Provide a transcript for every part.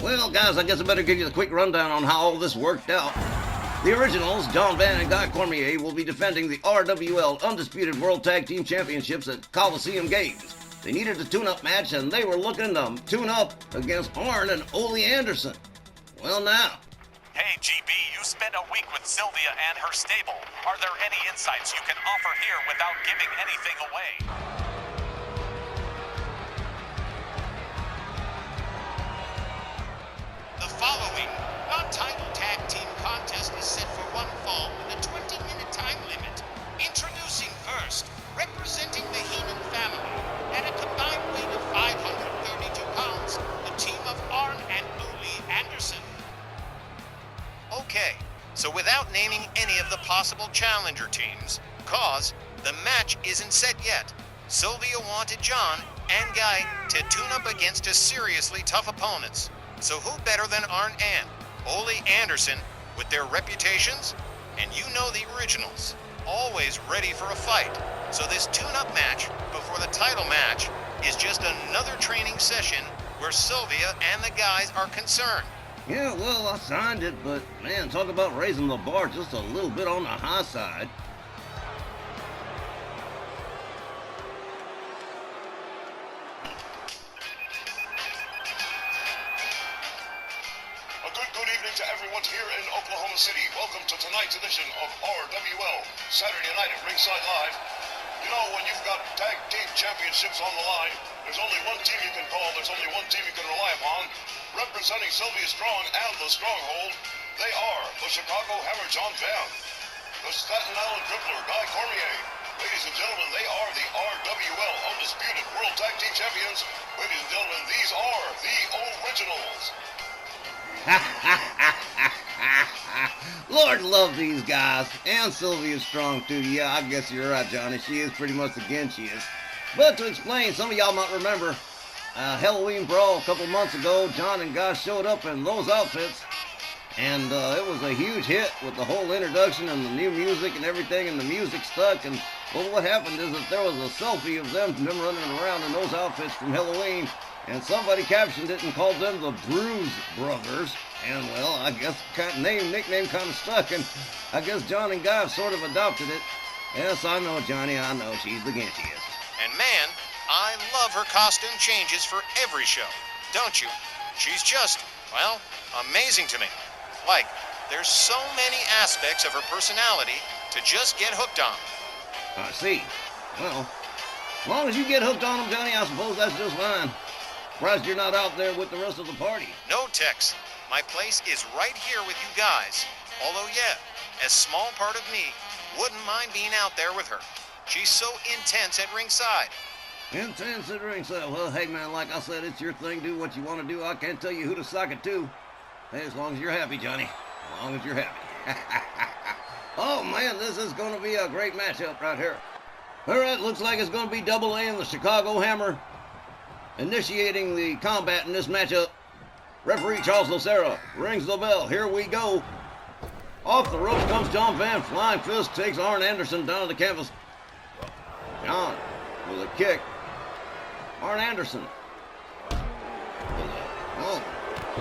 Well, guys, I guess I better give you the quick rundown on how all this worked out. The originals, John Van and Guy Cormier, will be defending the RWL Undisputed World Tag Team Championships at Coliseum Games. They needed a tune-up match, and they were looking to tune up against Arn and Ole Andersen. Well, now. Hey, GB, you spent a week with Sylvia and her stable. Are there any insights you can offer here without giving anything away? The following non-title tag team contest is set for one fall with a 20-minute time limit. Introducing first, representing the Heenan family, at a combined weight of 532 pounds, the team of Arn and Ole Andersen. Okay, so without naming any of the possible challenger teams, cause the match isn't set yet, Sylvia wanted John and Guy to tune up against a seriously tough opponents. So who better than Arn and Ole Andersen with their reputations? And you know the originals, always ready for a fight. So this tune-up match before the title match is just another training session where Sylvia and the guys are concerned. Yeah, well, I signed it, but man, talk about raising the bar just a little bit on the high side. Good evening to everyone here in Oklahoma City. Welcome to tonight's edition of RWL Saturday Night at Ringside Live. You know, when you've got tag team championships on the line, there's only one team you can call, there's only one team you can rely upon. Representing Sylvia Strong and the Stronghold, they are the Chicago Hammer John Van, the Staten Island Dribbler Guy Cormier. Ladies and gentlemen, they are the RWL Undisputed World Tag Team Champions. Ladies and gentlemen, these are the originals. Lord love these guys, and Sylvia Strong too. Yeah, I guess you're right, Johnny. She is pretty much again, she is. But to explain, some of y'all might remember Halloween Brawl a couple months ago. John and Guy showed up in those outfits, and it was a huge hit with the whole introduction and the new music and everything, and the music stuck. And well, what happened is that there was a selfie of them running around in those outfits from Halloween, and somebody captioned it and called them the Bruise Brothers. And well, I guess nickname kind of stuck, and I guess John and Guy have sort of adopted it. Yes, I know, Johnny, I know. She's the gant she is. And man, I love her costume changes for every show, don't you? She's just, well, amazing to me. Like, there's so many aspects of her personality to just get hooked on. I see. Well, as long as you get hooked on them, Johnny, I suppose that's just fine. Surprised you're not out there with the rest of the party. No, Tex. My place is right here with you guys. Although, yeah, a small part of me wouldn't mind being out there with her. She's so intense at ringside. Intense at ringside. Well, hey, man, like I said, it's your thing. Do what you want to do. I can't tell you who to sock it to. Hey, as long as you're happy, Johnny. As long as you're happy. Oh, man, this is going to be a great matchup right here. All right, looks like it's going to be Double A and the Chicago Hammer initiating the combat in this matchup. Referee Charles Lucero rings the bell. Here we go. Off the ropes comes John Van. Flying fist takes Arn Andersen down to the canvas. John with a kick. Arn Andersen. Oh,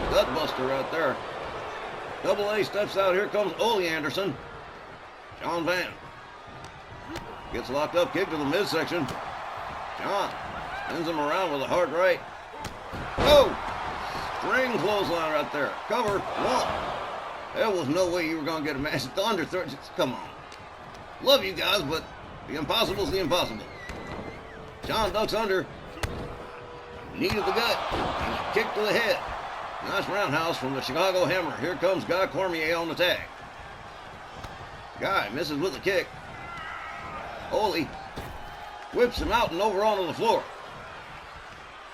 gut buster right there. Double A steps out. Here comes Ole Andersen. John Van gets locked up. Kick to the midsection. John spins him around with a hard right. Oh! String clothesline right there. Cover. One. There was no way you were going to get a match at the under 30. Come on. Love you guys, but the impossible is the impossible. John ducks under. Knee to the gut. And a kick to the head. Nice roundhouse from the Chicago Hammer. Here comes Guy Cormier on the tag. Guy misses with the kick. Ole whips him out and over onto the floor.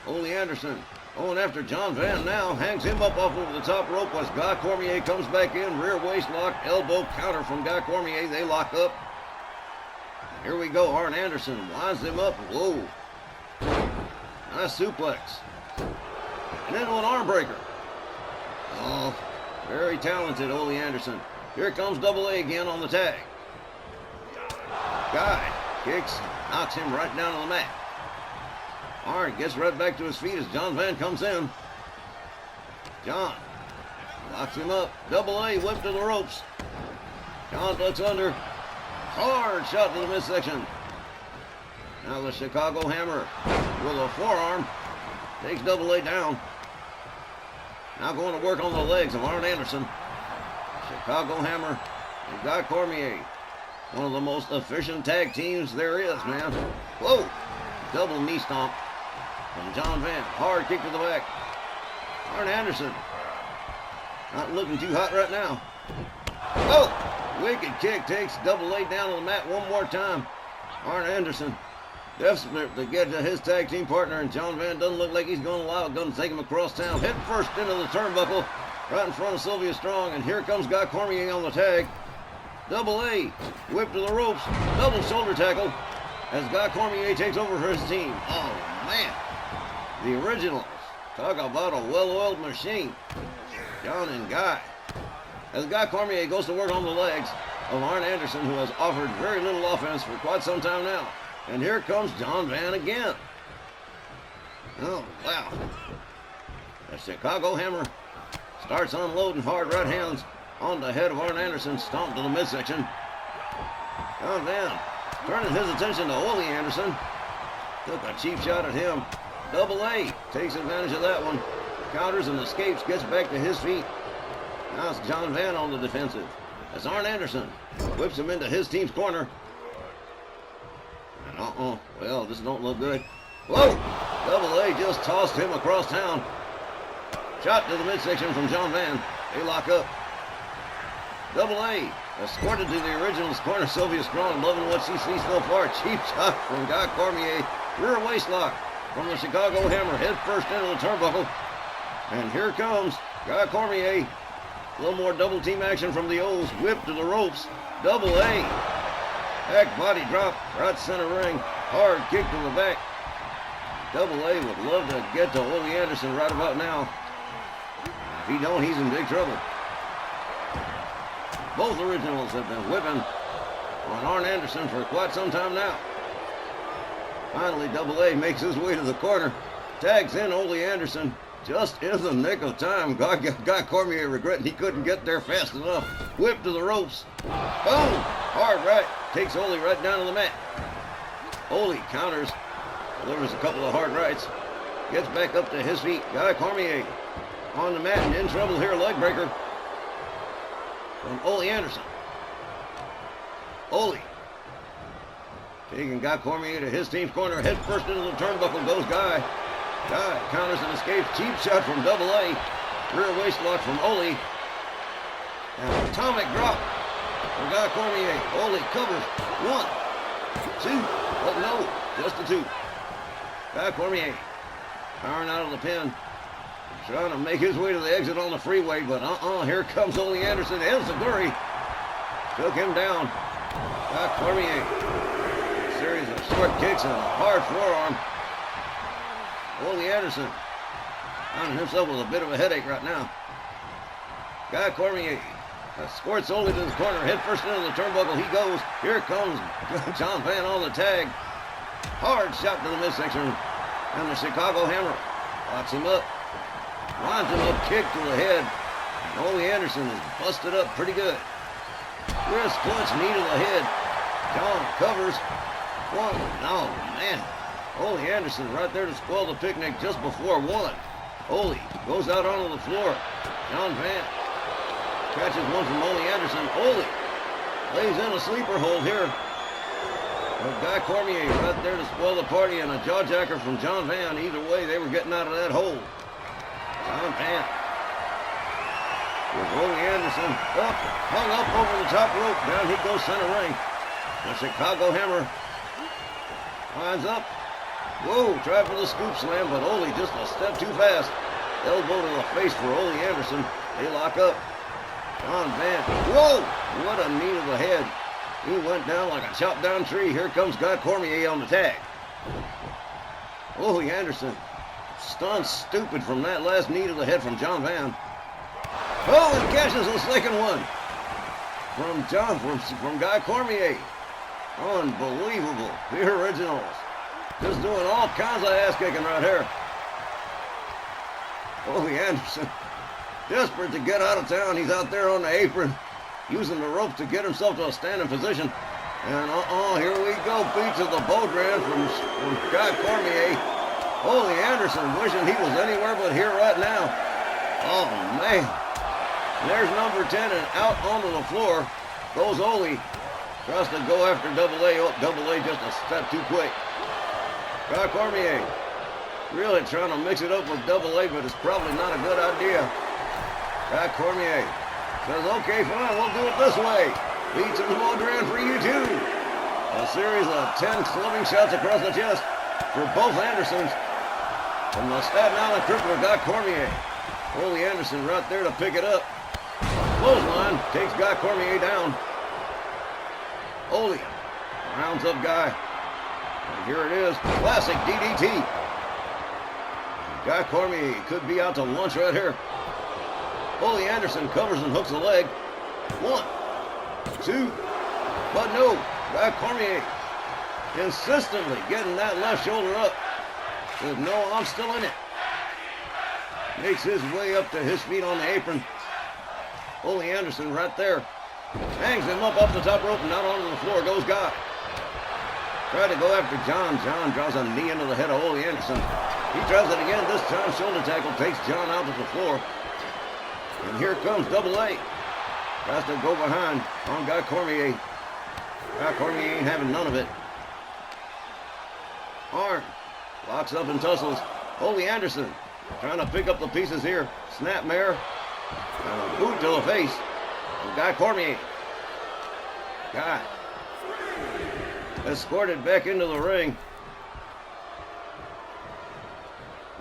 Ole Andersen going after John Van now. Hangs him up off over the top rope as Guy Cormier comes back in. Rear waist lock, elbow counter from Guy Cormier. They lock up. Here we go. Arn Andersen winds him up. Whoa. Nice suplex. And then an arm breaker. Oh, very talented Ole Andersen. Here comes Double A again on the tag. Guy kicks, knocks him right down on the mat. Arn gets right back to his feet as John Van comes in. John locks him up. Double A whip to the ropes. John ducks under. Hard shot to the midsection. Now the Chicago Hammer with a forearm takes Double A down. Now going to work on the legs of Arn Andersen. Chicago Hammer and Guy Cormier. One of the most efficient tag teams there is, man. Whoa! Double knee stomp from John Van. Hard kick to the back. Arn Andersen not looking too hot right now. Oh! Wicked kick takes Double A down on the mat one more time. Arn Andersen desperate to get to his tag team partner, and John Van doesn't look like he's going to allow it. Going to take him across town. Head first into the turnbuckle right in front of Sylvia Strong, and here comes Guy Cormier on the tag. Double A whip to the ropes. Double shoulder tackle as Guy Cormier takes over for his team. Oh, man. The originals. Talk about a well-oiled machine. John and Guy. As Guy Cormier goes to work on the legs of Arn Andersen, who has offered very little offense for quite some time now. And here comes John Van again. Oh, wow. The Chicago Hammer starts unloading hard right hands on the head of Arn Andersen, stomped to the midsection. John Van turning his attention to Ole Andersen. Took a cheap shot at him. Double A takes advantage of that one. Counters and escapes, gets back to his feet. Now it's John Van on the defensive. As Arn Andersen whips him into his team's corner. And well, this don't look good. Whoa! Double A just tossed him across town. Shot to the midsection from John Van. They lock up. Double A escorted to the original's corner. Sylvia Strong loving what she sees so far. Cheap shot from Guy Cormier. Rear waist lock from the Chicago Hammer. Head first into the turnbuckle. And here comes Guy Cormier. A little more double team action from the O's. Whip to the ropes. Double A. Back body drop, right center ring. Hard kick to the back. Double A would love to get to Ole Andersen right about now. If he don't, he's in big trouble. Both originals have been whipping on Arn Andersen for quite some time now. Finally, Double A makes his way to the corner. Tags in Ole Andersen just in the nick of time. Guy Cormier regretting he couldn't get there fast enough. Whip to the ropes. Boom! Hard right. Takes Ole right down to the mat. Ole counters. Delivers a couple of hard rights. Gets back up to his feet. Guy Cormier on the mat and in trouble here. Leg breaker from Ole Andersen. Ole taking Guy Cormier to his team's corner. Head first into the turnbuckle goes Guy. Guy counters and escapes. Cheap shot from Double A. Rear waist lock from Ole. And atomic drop from Guy Cormier. Ole covers. 1, 2. Oh no, just a 2. Guy Cormier powering out of the pin. Trying to make his way to the exit on the freeway, but here comes Ole Andersen. Enziguri took him down. Guy Cormier. A series of short kicks and a hard forearm. Ole Andersen finding himself with a bit of a headache right now. Guy Cormier escorts Ole to his corner. Head first into the turnbuckle. He goes. Here comes John Van on the tag. Hard shot to the midsection. And the Chicago Hammer locks him up. Winds him up, kick to the head. And Ole Andersen is busted up pretty good. Wrist clutch, knee to the head. John covers. 1. Oh, man. Ole Andersen right there to spoil the picnic just before 1. Ole goes out onto the floor. John Van catches one from Ole Andersen. Ole lays in a sleeper hold here. But Guy Cormier right there to spoil the party, and a jawjacker from John Van. Either way, they were getting out of that hole. John Van with Ole Andersen up, hung up over the top rope. Down he goes center ring. The Chicago Hammer winds up. Whoa, tried for the scoop slam, but Ole just a step too fast. Elbow to the face for Ole Andersen. They lock up. John Van. Whoa! What a knee to the head. He went down like a chopped down tree. Here comes Guy Cormier on the tag. Ole Andersen stunned stupid from that last knee to the head from John Van. Oh, and catches the second one from Guy Cormier. Unbelievable. The originals. Just doing all kinds of ass kicking right here. Ole Andersen Desperate to get out of town, he's out there on the apron, using the ropes to get himself to a standing position. And here we go. Beat to the Bodran from Guy Cormier. Holy Andersen wishing he was anywhere but here right now. Oh, man. There's number 10 and out onto the floor goes Ole. Tries to go after Double A. Oh, Double A just a step too quick. Guy Cormier really trying to mix it up with Double A, but it's probably not a good idea. Guy Cormier says, okay, fine, we'll do it this way. Beat to the Bodran for you too. A series of 10 clubbing shots across the chest for both Andersons. From the Staten Island crippler, Guy Cormier. Ole Andersen right there to pick it up. Clothesline takes Guy Cormier down. Ole rounds up Guy. And here it is, classic DDT. Guy Cormier could be out to lunch right here. Ole Andersen covers and hooks the leg. 1, 2, but no. Guy Cormier insistently getting that left shoulder up. Says, no, I'm still in it. Makes his way up to his feet on the apron. Ole Andersen right there. Hangs him up off the top rope and out onto the floor goes Guy. Tried to go after John. John draws a knee into the head of Ole Andersen. He tries it again. This time shoulder tackle takes John out to the floor. And here comes Double A. Tries to go behind on Guy Cormier. Guy Cormier ain't having none of it. Arn locks up and tussles. Ole Andersen trying to pick up the pieces here. Snapmare. And a boot to the face of Guy Cormier. Guy escorted back into the ring.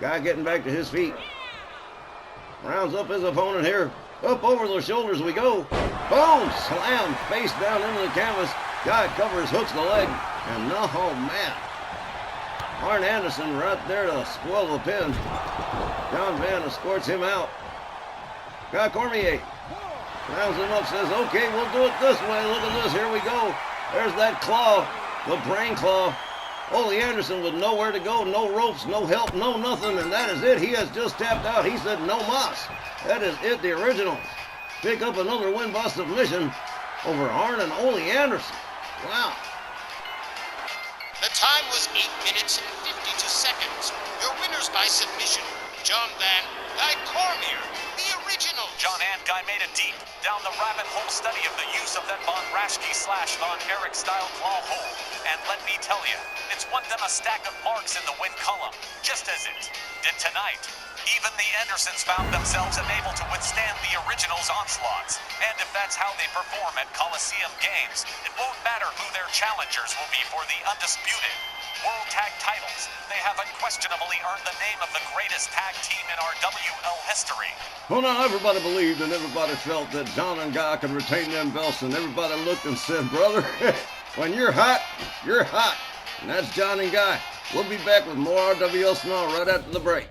Guy getting back to his feet. Rounds up his opponent here. Up over the shoulders we go. Boom! Slam face down into the canvas. Guy covers, hooks the leg. And no, man. Arn Andersen right there to spoil the pin. John Van escorts him out. Guy Cormier rounds him up, says, okay, we'll do it this way. Look at this, here we go. There's that claw, the brain claw. Ole Andersen with nowhere to go, no ropes, no help, no nothing, and that is it. He has just tapped out. He said no mas. That is it, the original. Pick up another win by submission over Arn and Ole Andersen. Wow. The time was 8 minutes and 52 seconds. Your winners by submission, John Van, Guy Cormier, the original. John and Guy made a deep, down the rabbit hole study of the use of that Von Raschke / Von Erich style claw hold. And let me tell you, it's won them a stack of marks in the win column, just as it did tonight. Even the Andersons found themselves unable to withstand the original's onslaughts. And if that's how they perform at Coliseum Games, it won't matter who their challengers will be for the undisputed World Tag Titles. They have unquestionably earned the name of the greatest tag team in our WL history. Well, now everybody believed and everybody felt that John and Guy could retain them belts, and everybody looked and said, brother, when you're hot, you're hot. And that's John and Guy. We'll be back with more RWL Sn Rl right after the break.